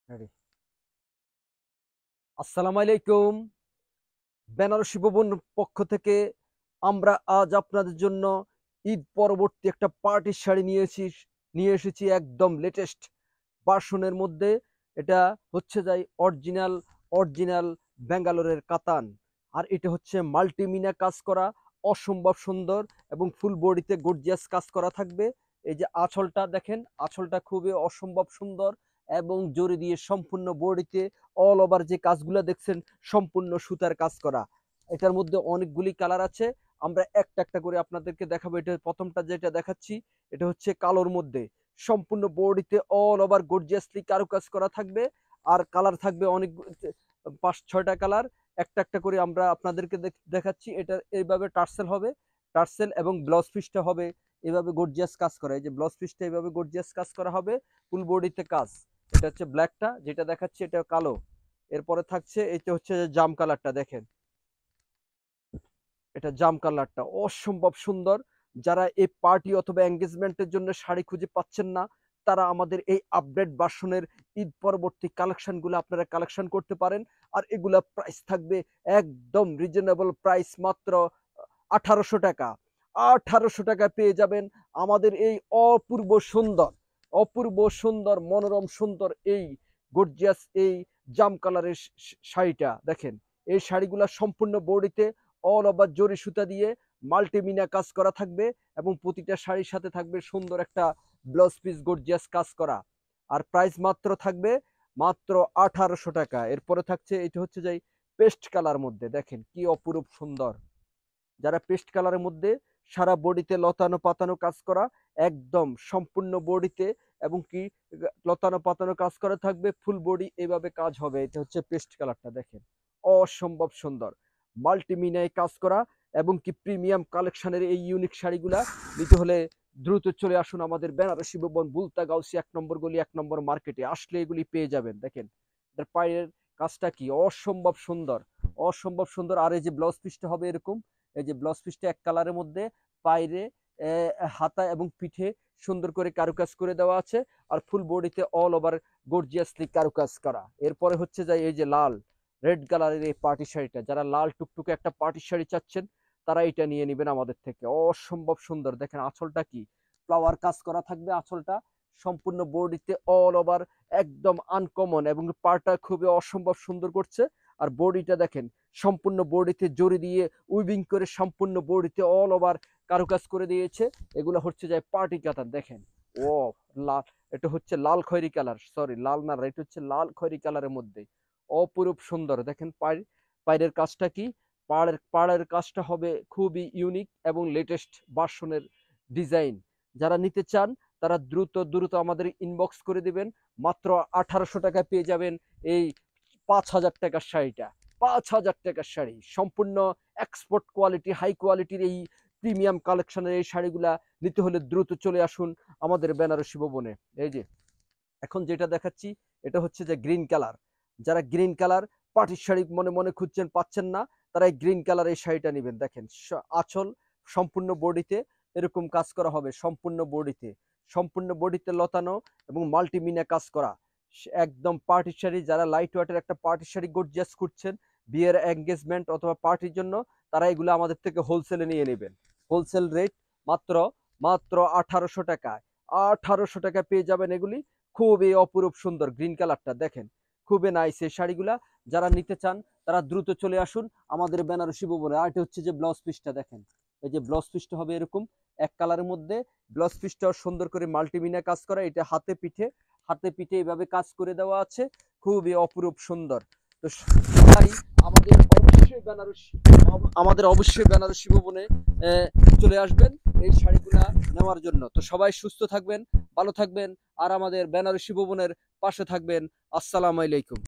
Ready? আসসালামু আলাইকুম। বেনারসি ভবন পক্ষ থেকে আমরা আজ আপনাদের জন্য ঈদ পরবর্তী একটা পার্টির শাড়ি নিয়ে এসেছি একদম লেটেস্ট ভার্সনের মধ্যে। এটা হচ্ছে যাই অরিজিনাল অরিজিনাল ব্যাঙ্গালোরের কাতান। আর এটা হচ্ছে মাল্টিমিনা কাজ করা, অসম্ভব সুন্দর এবং ফুল বডিতে গর্জিয়াস কাজ করা থাকবে। এই যে আঁচলটা দেখেন, আঁচলটা খুবই অসম্ভব সুন্দর এবং জরি দিয়ে সম্পূর্ণ বডিতে অল ওভার যে কাজগুলো দেখছেন সম্পূর্ণ সুতার কাজ করা। এটার মধ্যে অনেকগুলি কালার আছে, আমরা একটা একটা করে আপনাদেরকে দেখাবো। এটা প্রথমটা যেটা দেখাচ্ছি, এটা হচ্ছে কালোর মধ্যে সম্পূর্ণ বডিতে অল ওভার গর্জিয়াসলি কারুকাজ করা থাকবে। আর কালার থাকবে অনেক, 5-6টা কালার। একটা একটা করে আমরা আপনাদেরকে দেখাচ্ছি। এটা এইভাবে টার্সেল হবে, টার্সেল এবং ব্লাউজ পিসটা হবে এভাবে গর্জিয়াস কাজ করা। এই যে ব্লাউজ পিসটা এইভাবে গর্জিয়াস কাজ করা হবে, ফুল বডিতে কাজ। এটা হচ্ছে ব্ল্যাকটা যেটা দেখাচ্ছি, এটা কালো। এরপরে থাকছে এটা হচ্ছে জাম কালারটা, দেখেন এটা জাম কালারটা অসম্ভব সুন্দর। যারা এই পার্টি অথবা এঙ্গেজমেন্টের জন্য শাড়ি খুঁজে পাচ্ছেন না, তারা আমাদের এই আপডেট ভার্সনের ঈদ পরবর্তী কালেকশনগুলো আপনারা কালেকশন করতে পারেন। আর এগুলা প্রাইস থাকবে একদম রিজনেবল প্রাইস, মাত্র 1800 টাকা। 1800 টাকা পেয়ে যাবেন আমাদের এই অপূর্ব সুন্দর, অপূর্ব সুন্দর, মনোরম সুন্দর এই গর্জিয়াস এই জাম কালারের শাড়িটা দেখেন। এই শাড়িগুলা সম্পূর্ণ বডিতে অল ওভার জরি সুতা দিয়ে মাল্টিমিনা কাজ করা থাকবে এবং প্রতিটা শাড়ির সাথে থাকবে সুন্দর একটা ব্লাউজ পিস গর্জিয়াস কাজ করা। আর প্রাইস মাত্র থাকবে মাত্র 1800 টাকা। এরপরে থাকছে এটা হচ্ছে যে পেস্ট কালার মধ্যে, দেখেন কি অপরূপ সুন্দর। যারা পেস্ট কালারের মধ্যে সারা বডিতে লতানো পাতানো কাজ করা, একদম সম্পূর্ণ বডিতে এবং কি লতানো পাতানো কাজ করা থাকবে, ফুল বডি এভাবে কাজ হবে। এটা হচ্ছে পেস্ট কালারটা, দেখেন অসম্ভব সুন্দর মাল্টিমিনায় কাজ করা এবং কি প্রিমিয়াম কালেকশনের এই ইউনিক শাড়িগুলা নিতে হলে দ্রুত চলে আসুন আমাদের বেনারসি ভবন, বুলতা গাউসি 1 নম্বর গলি 1 নম্বর মার্কেটে। আসলে এগুলি পেয়ে যাবেন। দেখেন এটার পায়ের কাজটা কি অসম্ভব সুন্দর, অসম্ভব সুন্দর। আর এই যে ব্লাউজ পিসটা হবে এরকম, এই যে ব্লাউজ পিসটা এক কালারের মধ্যে পায়রে, হাতা এবং পিঠে সুন্দর করে কারুকাজ করে দেওয়া আছে। আর ফুল বডিতে অল ওভার গর্জিয়াসলি কারুকাজ করা। এরপরে হচ্ছে যে এই যে লাল রেড কালারের এই পার্টি শাড়িটা, যারা লাল টুকটুকে একটা পার্টি শাড়ি চাচ্ছেন তারা এটা নিয়ে নেবেন আমাদের থেকে। অসম্ভব সুন্দর, দেখেন আঁচলটা কি ফ্লাওয়ার কাজ করা থাকবে। আঁচলটা সম্পূর্ণ বডিতে অল ওভার একদম আনকমন এবং পাড়টা খুবই অসম্ভব সুন্দর করছে। আর বডিটা দেখেন সম্পূর্ণ বডিতে জড়ি দিয়ে উইভিং করে সম্পূর্ণ বডিতে অল ওভার কারুকাজ করে দিয়েছে। এগুলো হচ্ছে যায় পার্টি কাতান, দেখেন ও লাল, এটা হচ্ছে লাল খয়েরি কালার, সরি লাল না, এটা হচ্ছে লাল খয়েরি কালারের মধ্যে অপরূপ সুন্দর। দেখেন পায়ের কাজটা কি, পাড়ের কাজটা হবে খুবই ইউনিক এবং লেটেস্ট ভার্সনের ডিজাইন। যারা নিতে চান তারা দ্রুত দ্রুত আমাদের ইনবক্স করে দিবেন। মাত্র 1800 টাকায় পেয়ে যাবেন এই 5000 টাকার শাড়িটা। 5000 টাকার শাড়ি, সম্পূর্ণ এক্সপোর্ট কোয়ালিটি, হাই কোয়ালিটির এই প্রিমিয়াম কালেকশনের এই শাড়িগুলা নিতে হলে দ্রুত চলে আসুন আমাদের বেনারসি ভবনে। এই যে এখন যেটা দেখাচ্ছি, এটা হচ্ছে যে গ্রিন কালার। যারা গ্রিন কালার পাটির শাড়ি মনে মনে খুঁজছেন পাচ্ছেন না, তারা এই গ্রিন কালার এই শাড়িটা নেবেন। দেখেন আঁচল সম্পূর্ণ বডিতে এরকম কাজ করা হবে, সম্পূর্ণ বডিতে লতানো এবং মাল্টিমিনা কাজ করা একদম পার্টি শাড়ি। যারা লাইট ওয়েটের একটা পার্টি শাড়ি গর্জিয়াস খুঁজছেন বিয়ের এঙ্গেজমেন্ট অথবা পার্টির জন্য, তারা এগুলো আমাদের থেকে হোলসেলে নিয়ে নেবেন। হোলসেল রেট মাত্র মাত্র 1800 টাকায়। 1800 টাকায় পেয়ে যাবেন এগুলি। খুবই অপরূপ সুন্দর গ্রিন কালারটা, দেখেন খুবই নাইস এই শাড়িগুলা। যারা নিতে চান তারা দ্রুত চলে আসুন আমাদের বেনারসি ভবনে। আর এটা হচ্ছে যে ব্লাউজ পিসটা, দেখেন এই যে ব্লাউজ পিসটা হবে এরকম এক কালারের মধ্যে। ব্লাউজ পিসটাও সুন্দর করে মাল্টিমিনা কাজ করা। এটা হাতে পিঠে এইভাবে কাজ করে দেওয়া আছে, খুবই অপরূপ সুন্দর। তো সবাই আমাদের অবশ্যই বেনারসি ভবনে চলে আসবেন এই শাড়িগুলা নেওয়ার জন্য। তো সবাই সুস্থ থাকবেন, ভালো থাকবেন আর আমাদের বেনারসি ভবনের পাশে থাকবেন। আসসালামু আলাইকুম।